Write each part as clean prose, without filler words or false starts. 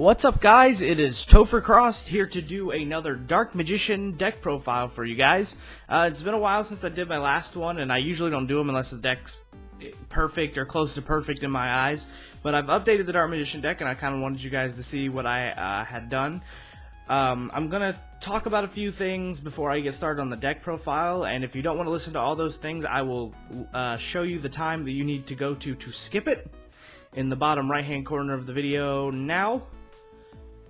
What's up, guys? It is Topher Crost here to do another Dark Magician deck profile for you guys. It's been a while since I did my last one, and I usually don't do them unless the deck's perfect or close to perfect in my eyes. But I've updated the Dark Magician deck, and I kind of wanted you guys to see what I had done. I'm going to talk about a few things before I get started on the deck profile, and if you don't want to listen to all those things, I will show you the time that you need to go to skip it in the bottom right hand corner of the video now,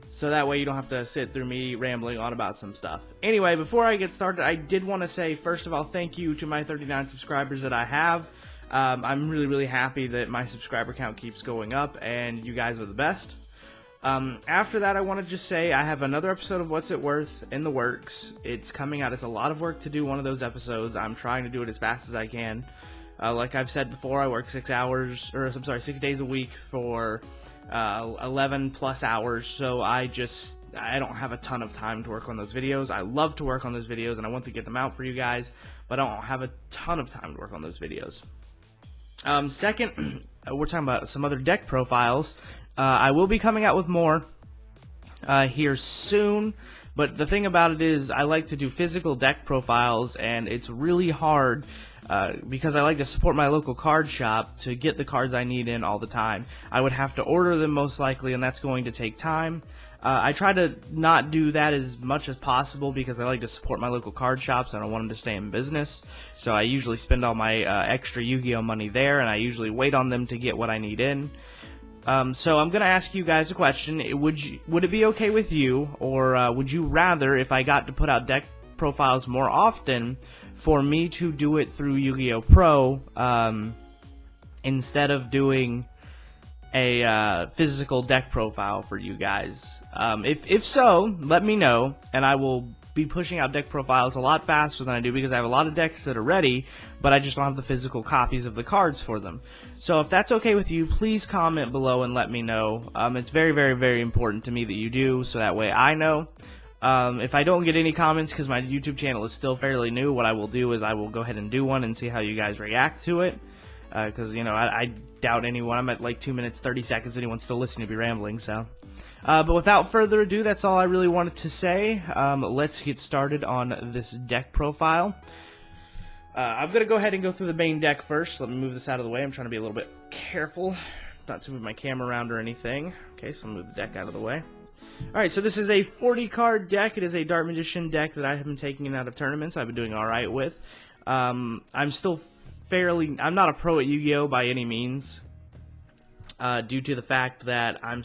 so that way you don't have to sit through me rambling on about some stuff. Anyway, before I get started, I did want to say, first of all, thank you to my 39 subscribers that I have. I'm really happy that my subscriber count keeps going up, and you guys are the best. After that, I want to just say I have another episode of What's It Worth in the works. It's coming out. It's a lot of work to do one of those episodes. I'm trying to do it as fast as I can. Like I've said before, I work 6 days a week for 11 plus hours, so I don't have a ton of time to work on those videos. I love to work on those videos, and I want to get them out for you guys, but I don't have a ton of time to work on those videos. Second, we're talking about some other deck profiles. I will be coming out with more here soon, but the thing about it is I like to do physical deck profiles, and it's really hard because I like to support my local card shop to get the cards I need in all the time. I would have to order them most likely, and that's going to take time. I try to not do that as much as possible because I like to support my local card shops and I want them to stay in business. So I usually spend all my extra Yu-Gi-Oh money there, and I usually wait on them to get what I need in. So I'm going to ask you guys a question. Would it be okay with you, or would you rather, if I got to put out deck profiles more often, for me to do it through Yu-Gi-Oh! Pro instead of doing a physical deck profile for you guys? If so, let me know, and I will be pushing out deck profiles a lot faster than I do because I have a lot of decks that are ready, but I just don't have the physical copies of the cards for them. So if that's okay with you, please comment below and let me know. It's very important to me that you do, so that way I know. If I don't get any comments because my YouTube channel is still fairly new, what I will do is I will go ahead and do one and see how you guys react to it. Because, you know, I doubt anyone. I'm at like 2 minutes, 30 seconds. Anyone's still listening to me rambling, so. But without further ado, that's all I really wanted to say. Let's get started on this deck profile. I'm going to go ahead and go through the main deck first. Let me move this out of the way. I'm trying to be a little bit careful not to move my camera around or anything. Okay, so I'll move the deck out of the way. Alright, so this is a 40 card deck. It is a Dark Magician deck that I have been taking out of tournaments. I've been doing alright with. I'm not a pro at Yu-Gi-Oh! By any means. Due to the fact that I'm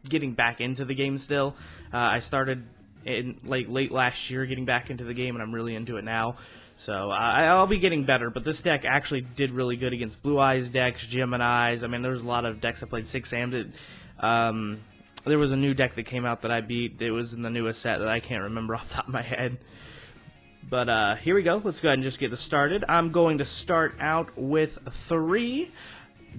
getting back into the game still. I started in late last year getting back into the game, and I'm really into it now. So I'll be getting better, but this deck actually did really good against Blue Eyes decks, Gemini's. I mean, there's a lot of decks I played 6-Ammed. There was a new deck that came out that I beat. It was in the newest set that I can't remember off the top of my head. But here we go. Let's go ahead and just get this started. I'm going to start out with 3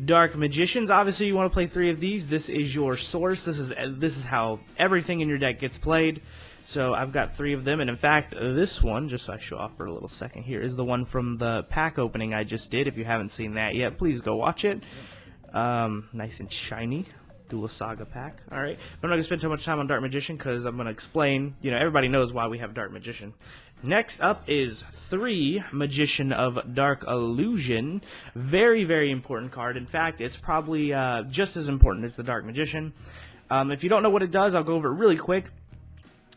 Dark Magicians. Obviously, you want to play 3 of these. This is your source. This is how everything in your deck gets played. So I've got 3 of them, and in fact, this one, just so I show off for a little second here, is the one from the pack opening I just did. If you haven't seen that yet, please go watch it. Nice and shiny. Dual Saga pack. Alright, I'm not going to spend too much time on Dark Magician because I'm going to explain. You know, everybody knows why we have Dark Magician. Next up is 3 Magician of Dark Illusion. Very important card. In fact, it's probably just as important as the Dark Magician. If you don't know what it does, I'll go over it really quick.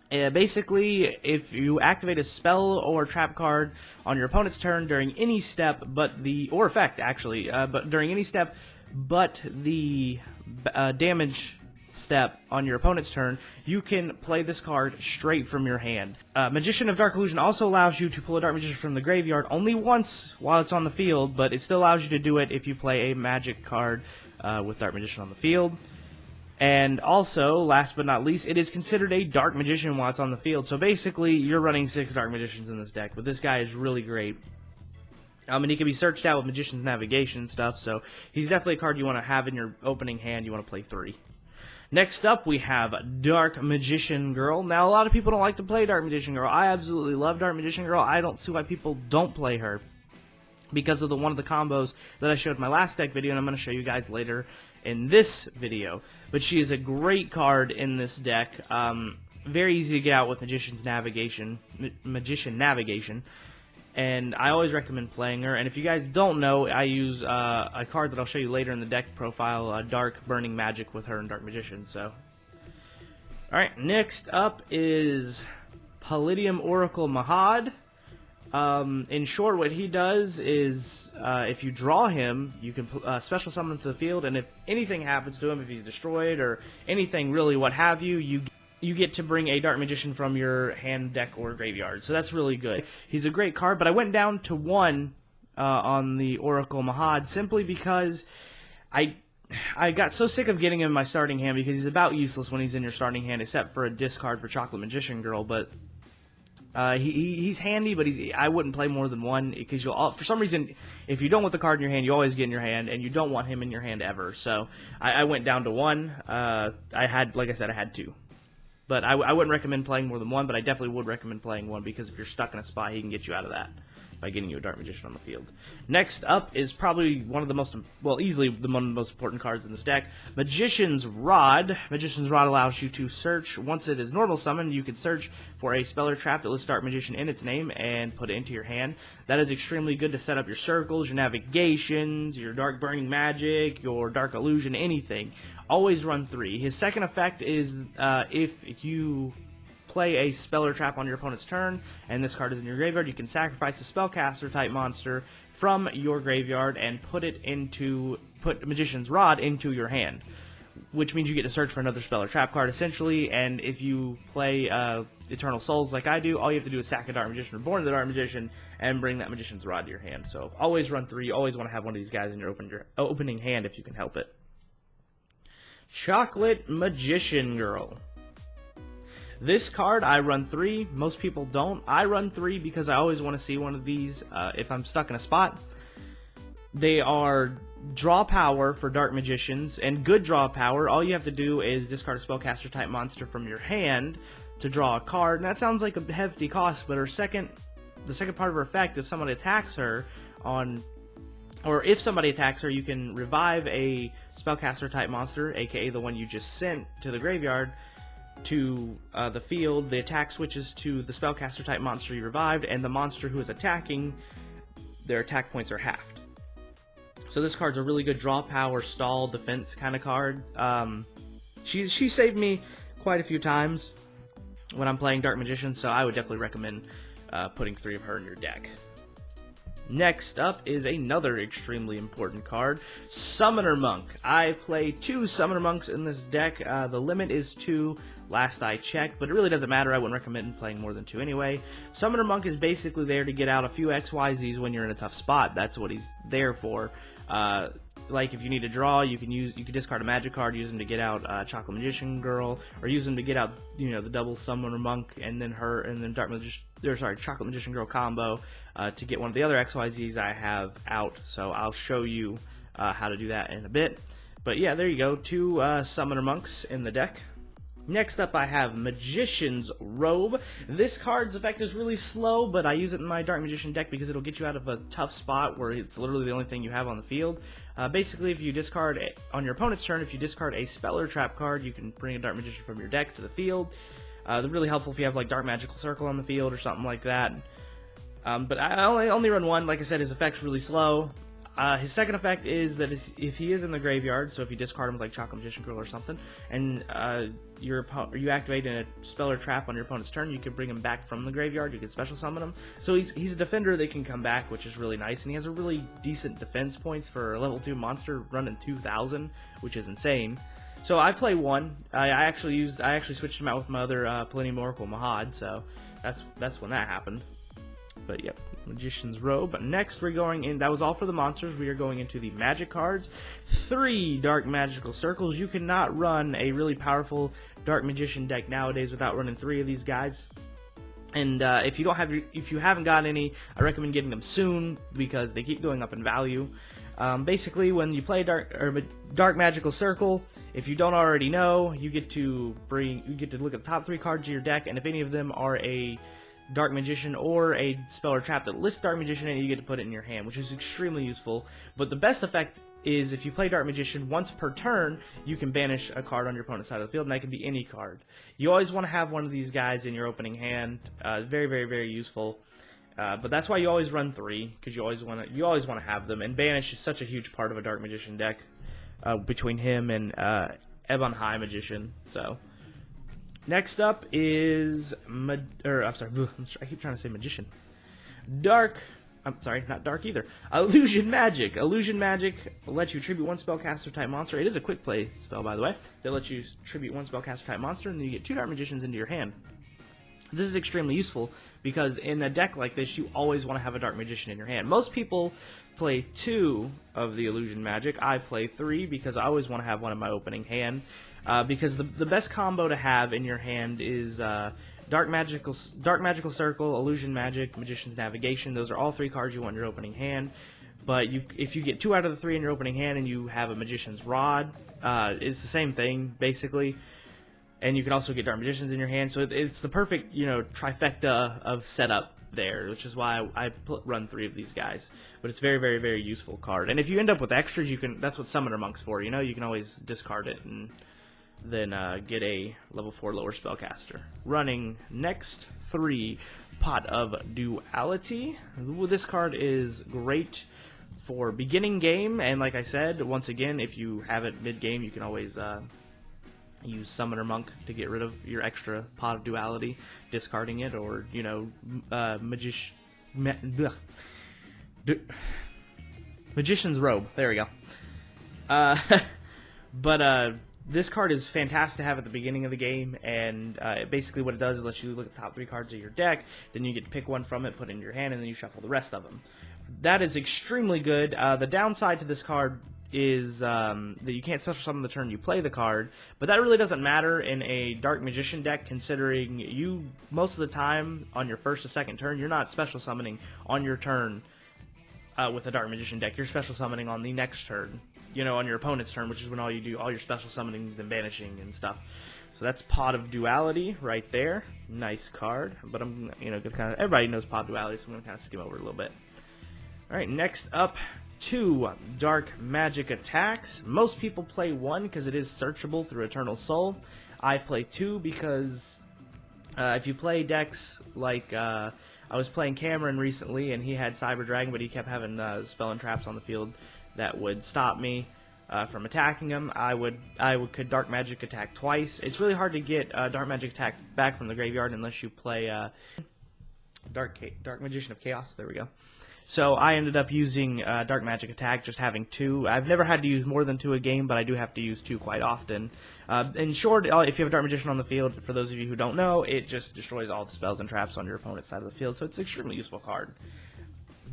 Basically, if you activate a spell or trap card on your opponent's turn during any step or effect actually, but during any step but the damage step on your opponent's turn, you can play this card straight from your hand. Magician of Dark Illusion also allows you to pull a Dark Magician from the graveyard only once while it's on the field, but it still allows you to do it if you play a magic card with Dark Magician on the field. And also, last but not least, it is considered a Dark Magician while it's on the field. So basically, you're running 6 Dark Magicians in this deck, but this guy is really great. And he can be searched out with Magician's Navigation stuff, so he's definitely a card you want to have in your opening hand. You want to play 3. Next up, we have Dark Magician Girl. Now, a lot of people don't like to play Dark Magician Girl. I absolutely love Dark Magician Girl. I don't see why people don't play her because of one of the combos that I showed in my last deck video, and I'm going to show you guys later in this video. But she is a great card in this deck. Very easy to get out with Magician Navigation, and I always recommend playing her. And if you guys don't know, I use a card that I'll show you later in the deck profile, Dark Burning Magic with her and Dark Magician. So, alright, next up is Paladin Oracle Mahad. In short, what he does is, if you draw him, you can special summon him to the field, and if anything happens to him, if he's destroyed or anything really, what have you, you get to bring a Dark Magician from your hand, deck, or graveyard. So that's really good. He's a great card, but I went down to 1 on the Oracle Mahad simply because I got so sick of getting him in my starting hand, because he's about useless when he's in your starting hand, except for a discard for Chocolate Magician Girl. But he's handy, but I wouldn't play more than 1, because for some reason, if you don't want the card in your hand, you always get in your hand, and you don't want him in your hand ever. So I went down to 1. Like I said, I had 2. But I wouldn't recommend playing more than 1, but I definitely would recommend playing 1, because if you're stuck in a spot, he can get you out of that by getting you a Dark Magician on the field. Next up is probably one of the most, well, easily one of the most important cards in this deck, Magician's Rod. Magician's Rod allows you to search. Once it is normal summoned, you can search for a spell or trap that lists Dark Magician in its name and put it into your hand. That is extremely good to set up your circles, your navigations, your Dark Burning Magic, your Dark Illusion, anything. Always run 3. His second effect is if you play a spell or trap on your opponent's turn, and this card is in your graveyard, you can sacrifice a spellcaster type monster from your graveyard and put Magician's Rod into your hand, which means you get to search for another spell or trap card essentially. And if you play Eternal Souls like I do, all you have to do is sack a Dark Magician or Born of the Dark Magician and bring that Magician's Rod to your hand. So always run 3. You always want to have one of these guys in your opening hand if you can help it. Chocolate Magician Girl. This card, I run 3. Most people don't. I run 3 because I always want to see one of these if I'm stuck in a spot. They are draw power for Dark Magicians, and good draw power. All you have to do is discard a spellcaster type monster from your hand to draw a card. And that sounds like a hefty cost, but the second part of her effect, if somebody attacks her or if somebody attacks her, you can revive a spellcaster type monster, aka the one you just sent to the graveyard, to the field. The attack switches to the spellcaster type monster you revived, and the monster who is attacking, their attack points are halved. So this card's a really good draw power, stall, defense kind of card. She saved me quite a few times when I'm playing Dark Magician, so I would definitely recommend putting 3 of her in your deck. Next up is another extremely important card, Summoner Monk. I play 2 Summoner Monks in this deck. The limit is 2, last I checked, but it really doesn't matter. I wouldn't recommend playing more than 2 anyway. Summoner Monk is basically there to get out a few XYZs when you're in a tough spot. That's what he's there for. Like if you need to draw, you can discard a magic card, use them to get out Chocolate Magician Girl, or use them to get out, the double Summoner Monk and then Chocolate Magician Girl combo to get one of the other XYZs I have out. So I'll show you how to do that in a bit. But yeah, there you go, 2 Summoner Monks in the deck. Next up I have Magician's Robe. This card's effect is really slow, but I use it in my Dark Magician deck because it'll get you out of a tough spot where it's literally the only thing you have on the field. Basically, if you discard on your opponent's turn, if you discard a spell or trap card, you can bring a Dark Magician from your deck to the field. They're really helpful if you have like Dark Magical Circle on the field or something like that. But I only run 1. Like I said, his effect's really slow. His second effect is that if he is in the graveyard, so if you discard him with like Chocolate Magician Girl or something, and you activate a spell or trap on your opponent's turn, you can bring him back from the graveyard. You can special summon him. So he's a defender that can come back, which is really nice, and he has a really decent defense points for a level 2 monster running 2,000, which is insane. So I play 1. I actually switched him out with my other Paladin Oracle Mahad, so that's when that happened. But yep, Magician's Robe. Next we're going in, that was all for the monsters, we are going into the magic cards. 3 Dark Magical Circles. You cannot run a really powerful Dark Magician deck nowadays without running 3 of these guys. And if you haven't got any, I recommend getting them soon because they keep going up in value. Basically, when you play Dark Magical Circle, if you don't already know, you get to look at the top 3 cards of your deck, and if any of them are a Dark Magician or a spell or trap that lists Dark Magician in it, you get to put it in your hand, which is extremely useful. But the best effect is if you play Dark Magician, once per turn, you can banish a card on your opponent's side of the field, and that can be any card. You always want to have one of these guys in your opening hand. Very, very, very useful. But that's why you always run 3, because you always want to have them. And banish is such a huge part of a Dark Magician deck, between him and Ebon High Magician. So next up is I keep trying to say Magician. I'm sorry, not dark either. Illusion Magic. Illusion Magic lets you tribute 1 spellcaster type monster. It is a quick play spell, by the way. That lets you tribute 1 spellcaster type monster, and then you get 2 Dark Magicians into your hand. This is extremely useful because in a deck like this, you always want to have a Dark Magician in your hand. Most people play 2 of the Illusion Magic. I play 3 because I always want to have one in my opening hand. Because the best combo to have in your hand is Dark Magical Circle, Illusion Magic, Magician's Navigation. Those are all 3 cards you want in your opening hand. But if you get 2 out of the 3 in your opening hand and you have a Magician's Rod, it's the same thing basically. And you can also get Dark Magicians in your hand, so it's the perfect trifecta of setup there, which is why I run 3 of these guys. But it's very, very, very useful card. And if you end up with extras, that's what Summoner Monk's for. You can always discard it and then get a level 4 lower spellcaster. Running next 3, Pot of Duality. This card is great for beginning game, and like I said, once again, if you have it mid-game, you can always use Summoner Monk to get rid of your extra Pot of Duality, discarding it, or Magician's Robe. There we go. But this card is fantastic to have at the beginning of the game, and basically what it does is lets you look at the top 3 cards of your deck, then you get to pick one from it, put it in your hand, and then you shuffle the rest of them. That is extremely good. The downside to this card is that you can't special summon the turn you play the card, but that really doesn't matter in a Dark Magician deck, considering you, most of the time, on your first or second turn, you're not special summoning on your turn with a Dark Magician deck. You're special summoning on the next turn, on your opponent's turn, which is when you do all your special summonings and banishing and stuff. So that's Pot of Duality right there. Nice card, but I'm, everybody knows Pot of Duality, so I'm going to kind of skim over it a little bit. Alright, next up, 2 Dark Magic attacks. Most people play 1 because it is searchable through Eternal Soul. I play 2 because if you play decks like I was playing Cameron recently, and he had Cyber Dragon, but he kept having spell and traps on the field that would stop me from attacking him. I could Dark Magic attack twice. It's really hard to get Dark Magic attack back from the graveyard unless you play Dark Magician of Chaos. There we go. So I ended up using Dark Magic Attack, just having 2. I've never had to use more than 2 a game, but I do have to use 2 quite often. In short, if you have a Dark Magician on the field, for those of you who don't know, it just destroys all the spells and traps on your opponent's side of the field, so it's an extremely useful card.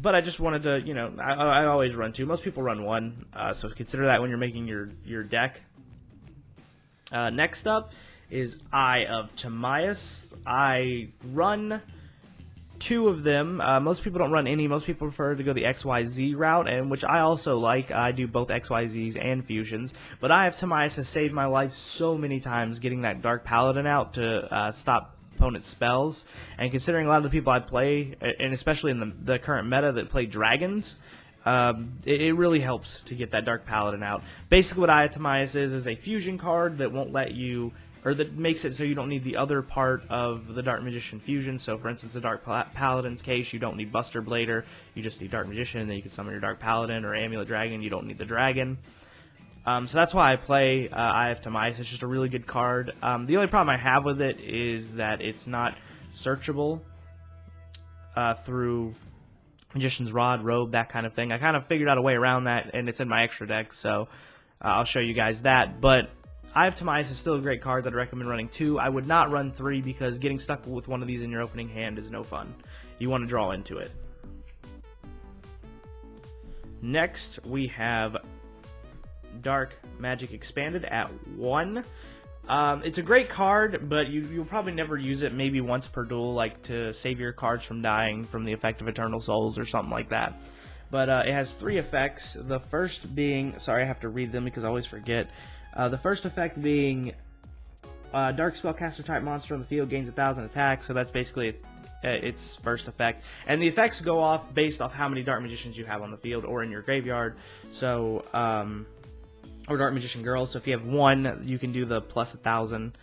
But I just wanted to, I always run 2. Most people run 1, so consider that when you're making your deck. Next up is Eye of Timaeus. I run 2 of them. Most people don't run any. Most people prefer to go the XYZ route, and which I also like. I do both XYZs and fusions. But Eye of Timaeus has saved my life so many times getting that Dark Paladin out to stop opponent's spells. And considering a lot of the people I play, and especially in the current meta that play dragons, it really helps to get that Dark Paladin out. Basically what Eye of Timaeus is a fusion card that won't let you, or that makes it so you don't need the other part of the Dark Magician fusion. So for instance, the Dark Paladin's case, you don't need Buster Blader, you just need Dark Magician, and then you can summon your Dark Paladin, or Amulet Dragon, you don't need the dragon. So that's why I play Eye of Timaeus. It's just a really good card. The only problem I have with it is that it's not searchable through Magician's Rod, Robe, that kind of thing. I kind of figured out a way around that, and it's in my extra deck, so I'll show you guys that. But Eye of Timaeus is still a great card that I recommend running 2. I would not run 3 because getting stuck with one of these in your opening hand is no fun. You want to draw into it. Next, we have Dark Magic Expanded at 1. It's a great card, but you'll probably never use it, maybe once per duel, like to save your cards from dying from the effect of Eternal Souls or something like that. But it has 3 effects. The first being, sorry, I have to read them because I always forget. The first effect being Dark Spellcaster type monster on the field gains 1,000 attacks, so that's basically its first effect, and the effects go off based off how many Dark Magicians you have on the field or in your graveyard. So, or Dark Magician Girls. So if you have one, you can do the plus 1,000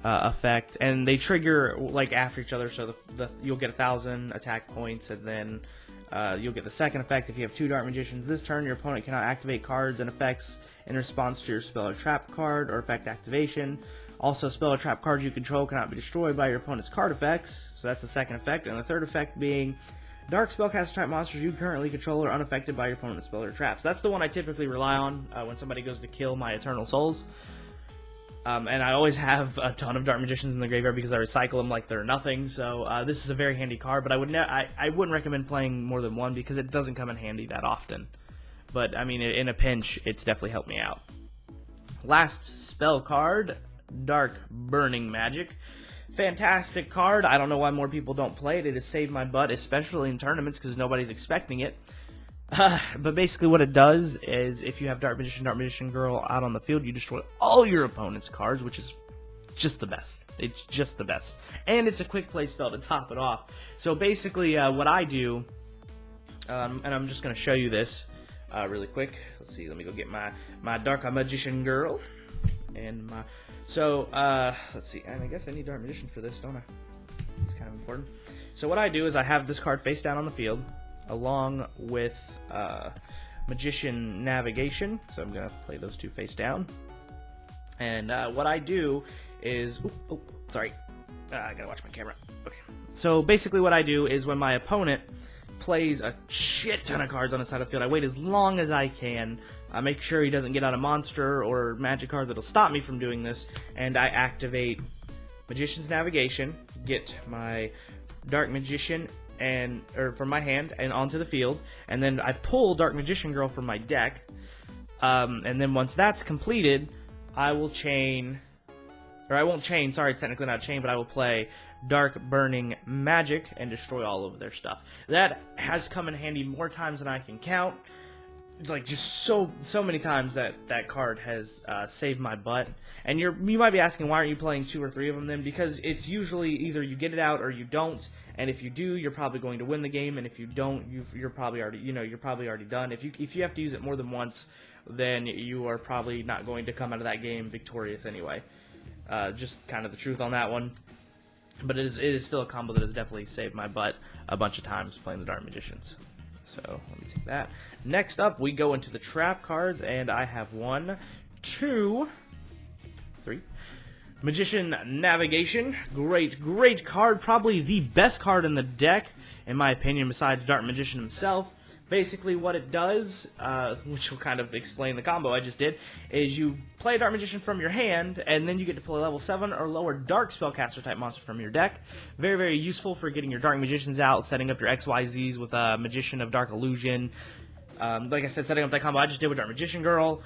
effect, and they trigger like after each other. So you'll get 1,000 attack points, and then you'll get the second effect if you have 2 Dark Magicians. This turn, your opponent cannot activate cards and effects in response to your spell or trap card or effect activation. Also, spell or trap cards you control cannot be destroyed by your opponent's card effects. So that's the second effect. And the third effect being dark spellcaster type monsters you currently control are unaffected by your opponent's spell or traps. That's the one I typically rely on when somebody goes to kill my Eternal Souls. And I always have a ton of Dark Magicians in the graveyard because I recycle them like they're nothing. So this is a very handy card, but I wouldn't recommend playing more than one because it doesn't come in handy that often. But I mean, in a pinch, it's definitely helped me out. Last spell card, Dark Burning Magic. Fantastic card. I don't know why more people don't play it. It has saved my butt, especially in tournaments because nobody's expecting it. But basically what it does is if you have Dark Magician Girl out on the field, you destroy all your opponent's cards, which is just the best. It's just the best. And it's a quick play spell to top it off. So basically what I do, and I'm just going to show you this really quick. Let's see, let me go get my Dark Magician Girl. And my... So, let's see, and I guess I need Dark Magician for this, don't I? It's kind of important. So what I do is I have this card face down on the field, along with Magician Navigation. So I'm going to play those two face down. And what I do is... Oh, sorry. I gotta watch my camera. Okay. So basically what I do is when my opponent plays a shit ton of cards on the side of the field, I wait as long as I can. I make sure he doesn't get out a monster or magic card that'll stop me from doing this, and I activate Magician's Navigation, get my Dark Magician from my hand and onto the field, and then I pull Dark Magician Girl from my deck, and then once that's completed, I will chain, or I won't chain, sorry, it's technically not chain, but I will play Dark Burning Magic and destroy all of their stuff. That has come in handy more times than I can count. Like just so many times that card has saved my butt. And you might be asking, why aren't you playing 2 or 3 of them then? Because it's usually either you get it out or you don't. And if you do, you're probably going to win the game. And if you don't, you're probably already done. If you have to use it more than once, then you are probably not going to come out of that game victorious anyway. Just kind of the truth on that one. But it is still a combo that has definitely saved my butt a bunch of times playing the Dark Magicians. So let me take that. Next up, we go into the trap cards, and I have 1, 2, 3. Magician Navigation. Great card. Probably the best card in the deck, in my opinion, besides Dark Magician himself. Basically what it does, which will kind of explain the combo I just did, is you play a Dark Magician from your hand, and then you get to pull a level 7 or lower Dark Spellcaster type monster from your deck. Very useful for getting your Dark Magicians out, setting up your XYZs with a Magician of Dark Illusion. Like I said, setting up that combo I just did with Dark Magician Girl.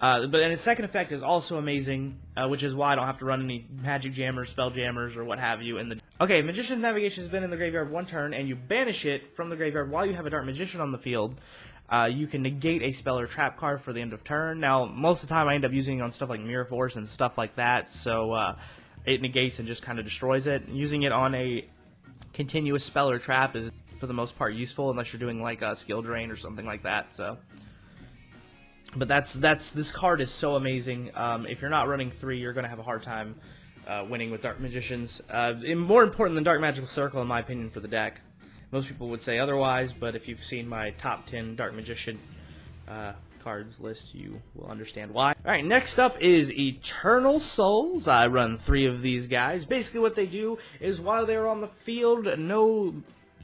But its second effect is also amazing, which is why I don't have to run any Magic Jammers, Spell Jammers, or what have you in the... Okay, Magician's Navigation has been in the graveyard 1 turn, and you banish it from the graveyard while you have a Dark Magician on the field. You can negate a spell or trap card for the end of turn. Now, most of the time I end up using it on stuff like Mirror Force and stuff like that, so it negates and just kind of destroys it. Using it on a continuous spell or trap is, for the most part, useful, unless you're doing like a Skill Drain or something like that, so... But this card is so amazing. If you're not running 3, you're going to have a hard time winning with Dark Magicians. More important than Dark Magical Circle, in my opinion, for the deck. Most people would say otherwise, but if you've seen my top 10 Dark Magician cards list, you will understand why. Alright, next up is Eternal Souls. I run 3 of these guys. Basically what they do is while they're on the field, no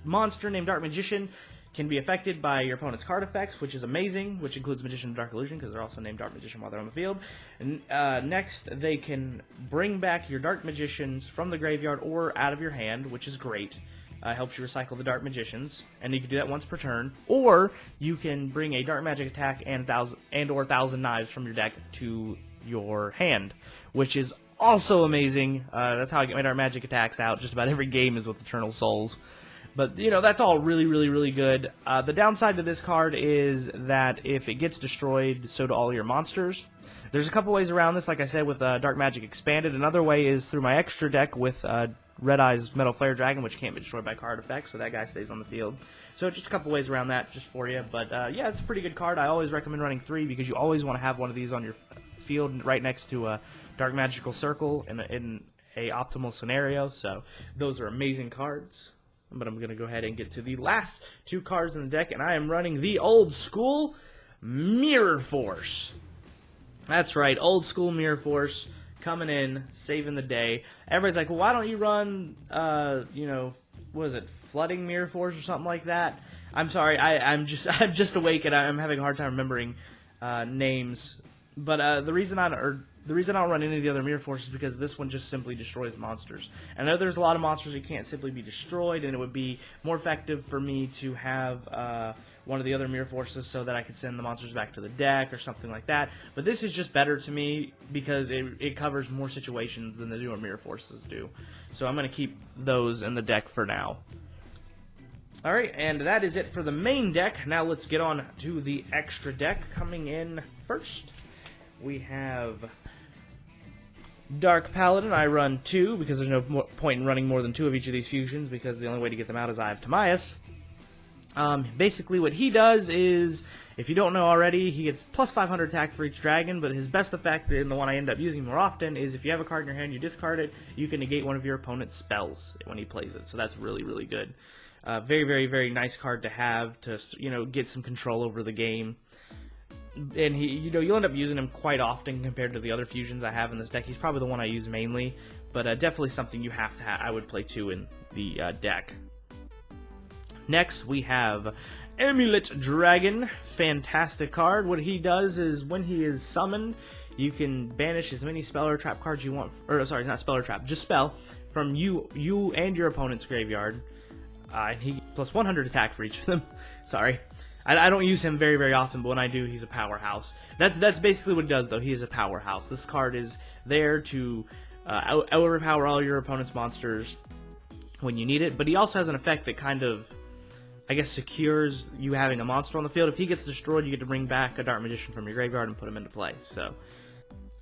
monster named Dark Magician can be affected by your opponent's card effects, which is amazing, which includes Magician of Dark Illusion, because they're also named Dark Magician while they're on the field. And, next, they can bring back your Dark Magicians from the graveyard or out of your hand, which is great. Helps you recycle the Dark Magicians, and you can do that once per turn. Or you can bring a Dark Magic attack and or 1,000 Knives from your deck to your hand, which is also amazing. That's how I get my Dark Magic attacks out. Just about every game is with Eternal Souls. But, you know, that's all really good. The downside to this card is that if it gets destroyed, so do all your monsters. There's a couple ways around this, like I said, with Dark Magic Expanded. Another way is through my extra deck with Red Eye's Metal Flare Dragon, which can't be destroyed by card effects, so that guy stays on the field. So just a couple ways around that just for you. But yeah, it's a pretty good card. I always recommend running 3 because you always want to have one of these on your field right next to a Dark Magical Circle in a optimal scenario. So those are amazing cards. But I'm going to go ahead and get to the last 2 cards in the deck, and I am running the old school Mirror Force. That's right, old school Mirror Force coming in, saving the day. Everybody's like, well, why don't you run, you know, what is it, Flooding Mirror Force or something like that? I'm sorry, I'm just awake and I'm having a hard time remembering names. But the reason I don't run any of the other Mirror Forces is because this one just simply destroys monsters. I know there's a lot of monsters that can't simply be destroyed, and it would be more effective for me to have one of the other Mirror Forces so that I could send the monsters back to the deck or something like that. But this is just better to me because it covers more situations than the newer Mirror Forces do. So I'm going to keep those in the deck for now. Alright, and that is it for the main deck. Now let's get on to the extra deck. Coming in first, we have Dark Paladin. I run 2 because there's no point in running more than 2 of each of these fusions because the only way to get them out is I have Timaeus. Basically what he does is, if you don't know already, he gets plus 500 attack for each dragon, but his best effect, and the one I end up using more often, is if you have a card in your hand, you discard it, you can negate one of your opponent's spells when he plays it. So that's really, really good. Very, very, very nice card to have to, you know, get some control over the game. And he, you know, you'll end up using him quite often compared to the other fusions I have in this deck. He's probably the one I use mainly, but definitely something you have to have. I would play 2 in the deck. Next, we have Amulet Dragon. Fantastic card. What he does is when he is summoned, you can banish as many spell or trap cards you want, or sorry, not spell or trap, just spell, from you and your opponent's graveyard. And he plus 100 attack for each of them. Sorry. I don't use him very, very often, but when I do, he's a powerhouse. That's basically what he does, though. He is a powerhouse. This card is there to overpower all your opponent's monsters when you need it, but he also has an effect that kind of, I guess, secures you having a monster on the field. If he gets destroyed, you get to bring back a Dark Magician from your graveyard and put him into play. So,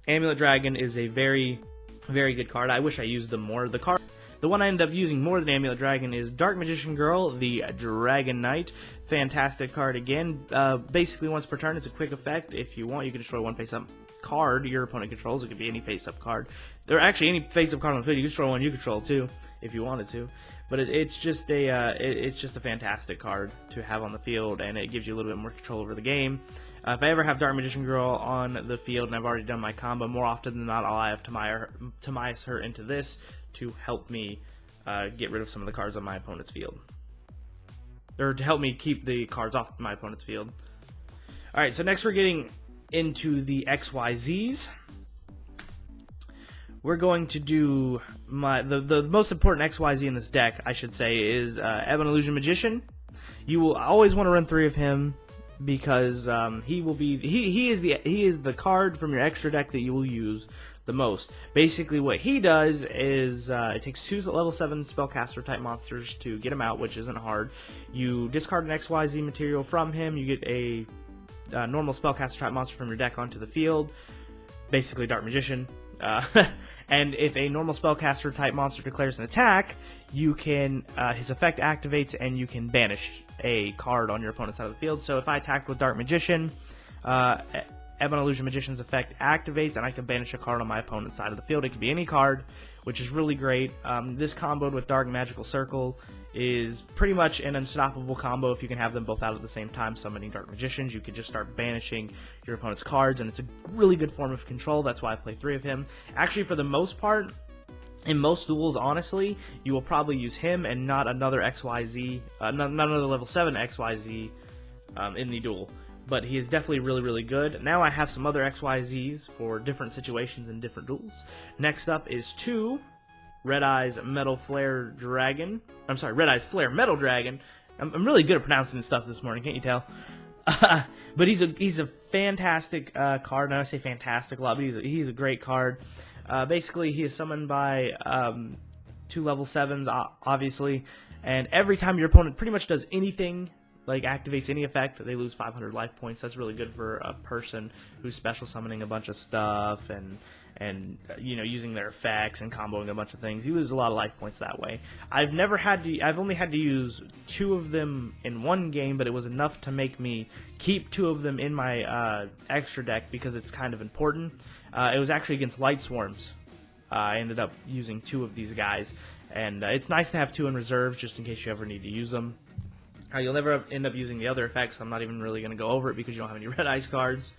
Amulet Dragon is a very, very good card. I wish I used them more. The one I end up using more than Amulet Dragon is Dark Magician Girl, the Dragon Knight. Fantastic card again. Basically, once per turn, it's a quick effect. If you want, you can destroy one face-up card your opponent controls. It could be any face-up card. There are actually any face-up card on the field. You can destroy one you control too, if you wanted to. But it's just a fantastic card to have on the field, and it gives you a little bit more control over the game. If I ever have Dark Magician Girl on the field and I've already done my combo, more often than not, I'll have Timaeus her into this to help me get rid of some of the cards on my opponent's field. Or to help me keep the cards off my opponent's field. Alright, so next we're getting into the XYZs. We're going to do the most important XYZ in this deck, I should say, is Ebon Illusion Magician. You will always want to run 3 of him because he is the card from your extra deck that you will use the most. Basically, what he does is it takes 2 level 7 spellcaster type monsters to get him out, which isn't hard. You discard an XYZ material from him. You get a normal spellcaster type monster from your deck onto the field. Basically, Dark Magician. And if a normal spellcaster type monster declares an attack, you can his effect activates and you can banish a card on your opponent's side of the field. So if I attack with Dark Magician, Ebon Illusion Magician's effect activates and I can banish a card on my opponent's side of the field. It could be any card, which is really great. This comboed with Dark Magical Circle is pretty much an unstoppable combo if you can have them both out at the same time. Summoning Dark Magicians, you could just start banishing your opponent's cards, and it's a really good form of control. That's why I play 3 of him. Actually, for the most part, in most duels, honestly, you will probably use him and not another XYZ, not another level 7 XYZ in the duel. But he is definitely really, really good. Now I have some other XYZs for different situations and different duels. Next up is 2 Red Eye's Metal Flare Dragon. I'm sorry, Red Eye's Flare Metal Dragon. I'm really good at pronouncing this stuff this morning, can't you tell? But he's a fantastic card. Now I say fantastic a lot, but he's a great card. Basically, he is summoned by 2 level 7s, obviously, and every time your opponent pretty much does anything, like activates any effect, they lose 500 life points. That's really good for a person who's special summoning a bunch of stuff and and you know, using their effects and comboing a bunch of things. You lose a lot of life points that way. I've only had to use 2 of them in one game, but it was enough to make me keep 2 of them in my extra deck because it's kind of important. It was actually against light swarms. I ended up using 2 of these guys, and it's nice to have 2 in reserve just in case you ever need to use them. You'll never end up using the other effects. I'm not even really going to go over it because you don't have any red ice cards.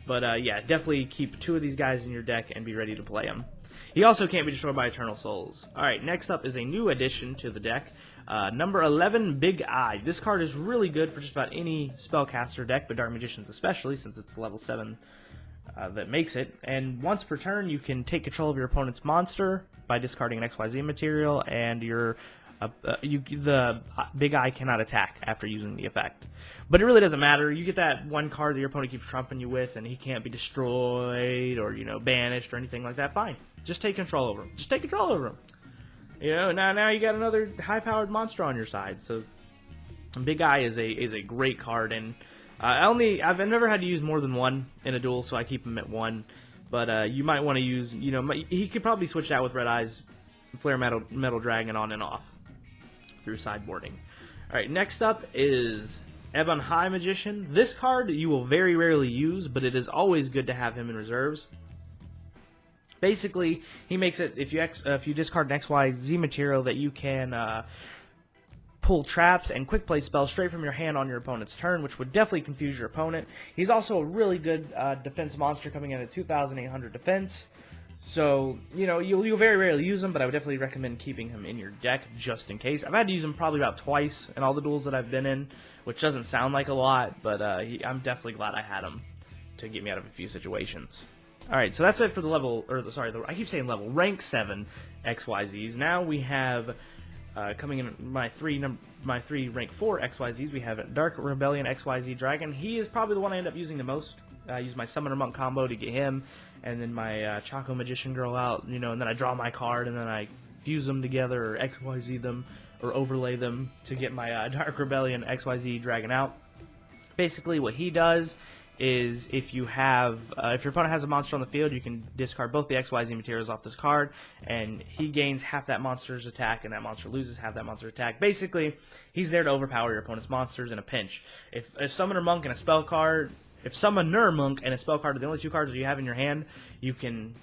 But yeah, definitely keep 2 of these guys in your deck and be ready to play them. He also can't be destroyed by Eternal Souls. Alright, next up is a new addition to the deck. Number 11, Big Eye. This card is really good for just about any spellcaster deck, but Dark Magicians especially, since it's level 7 that makes it. And once per turn, you can take control of your opponent's monster by discarding an XYZ material, and your the Big Eye cannot attack after using the effect. But it really doesn't matter. You get that one card that your opponent keeps trumping you with, and he can't be destroyed or, you know, banished or anything like that. Fine. Just take control over him. Just take control over him. You know, now you got another high-powered monster on your side. So Big Eye is a great card, and I've never had to use more than 1 in a duel, so I keep him at 1. But you might want to use, you know, he could probably switch out with Red Eyes, Flare Metal Dragon on and off through sideboarding. Alright, next up is Ebon High Magician. This card you will very rarely use, but it is always good to have him in reserves. Basically, he makes it, if you discard an XYZ material, that you can pull traps and quick play spells straight from your hand on your opponent's turn, which would definitely confuse your opponent. He's also a really good defense monster, coming in at 2,800 defense. So, you know, you'll very rarely use him, but I would definitely recommend keeping him in your deck just in case. I've had to use him probably about twice in all the duels that I've been in, which doesn't sound like a lot, but I'm definitely glad I had him to get me out of a few situations. Alright, so that's it for the level, I keep saying level, rank 7 XYZs. Now we have, coming in my three rank 4 XYZs, we have Dark Rebellion XYZ Dragon. He is probably the one I end up using the most. I use my Summoner Monk combo to get him, and then my Choco Magician Girl out, you know, and then I draw my card, and then I fuse them together, or XYZ them, or overlay them to get my Dark Rebellion XYZ Dragon out. Basically, what he does is if your opponent has a monster on the field, you can discard both the XYZ materials off this card, and he gains half that monster's attack, and that monster loses half that monster's attack. Basically, he's there to overpower your opponent's monsters in a pinch. If Summoner Monk and a spell card, if Summoner Monk and a spell card are the only 2 cards that you have in your hand, you can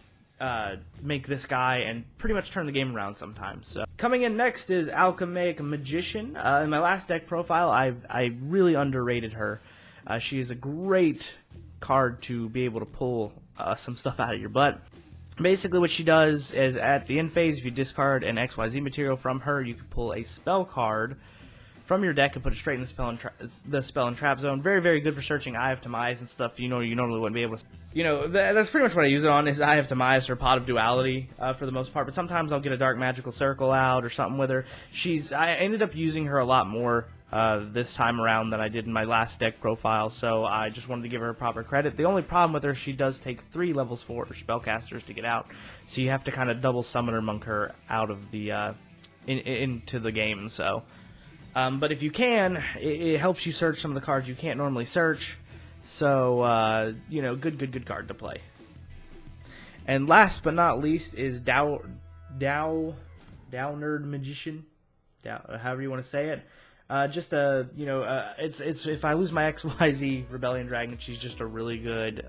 make this guy and pretty much turn the game around sometimes. So coming in next is Alchemaic Magician. In my last deck profile, I really underrated her. She is a great card to be able to pull some stuff out of your butt. Basically what she does is at the end phase, if you discard an XYZ material from her, you can pull a spell card from your deck and put it straight in the spell and trap zone. Very, very good for searching Eye of Timaeus and stuff. You know, you normally wouldn't be able to. You know, that's pretty much what I use it on, is Eye of Timaeus or Pot of Duality for the most part. But sometimes I'll get a Dark Magical Circle out or something with her. I ended up using her a lot more this time around than I did in my last deck profile, so I just wanted to give her proper credit. The only problem with her, she does take 3 levels 4 spellcasters to get out, so you have to kind of double Summoner Monk her out of the into the game. So. But if you can, it helps you search some of the cards you can't normally search. So, you know, good card to play. And last but not least is Downerd Magician. However you want to say it. Just you know, it's if I lose my XYZ Rebellion Dragon, she's just a really good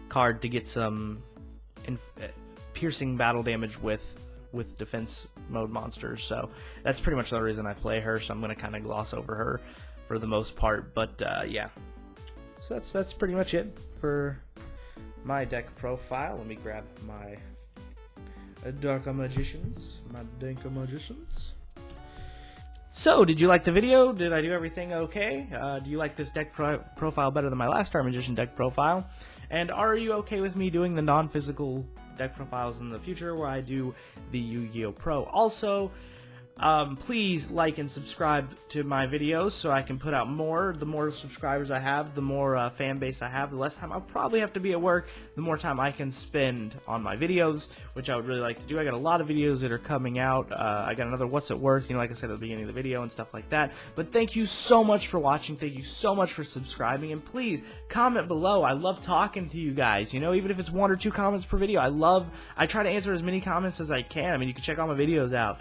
card to get some piercing battle damage with defense mode monsters. So that's pretty much the reason I play her, so I'm going to kind of gloss over her for the most part. But yeah, so that's pretty much it for my deck profile. Let me grab my Dark Magicians, my Dank Magicians. So, did you like the video? Did I do everything okay? Do you like this deck profile better than my last Dark Magician deck profile? And are you okay with me doing the non-physical deck profiles in the future where I do the Yu-Gi-Oh! Pro? Also, Please like and subscribe to my videos so I can put out more. The more subscribers I have, the more fan base I have, the less time I'll probably have to be at work, the more time I can spend on my videos, which I would really like to do. I got a lot of videos that are coming out. I got another What's It Worth, like I said at the beginning of the video and stuff like that. But thank you so much for watching. Thank you so much for subscribing, and please comment below. I love talking to you guys, even if it's 1 or 2 comments per video. I try to answer as many comments as I can. I mean, you can check all my videos out.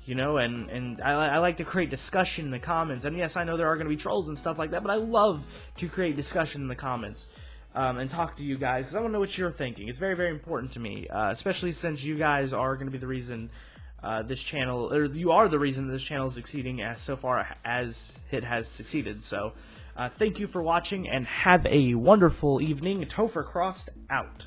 And I like to create discussion in the comments. And yes, I know there are going to be trolls and stuff like that, but I love to create discussion in the comments and talk to you guys, because I want to know what you're thinking. It's very, very important to me, especially since you guys are going to be the reason this channel, or you are the reason this channel is succeeding as so far as it has succeeded. So thank you for watching, and have a wonderful evening. Topher Crost out.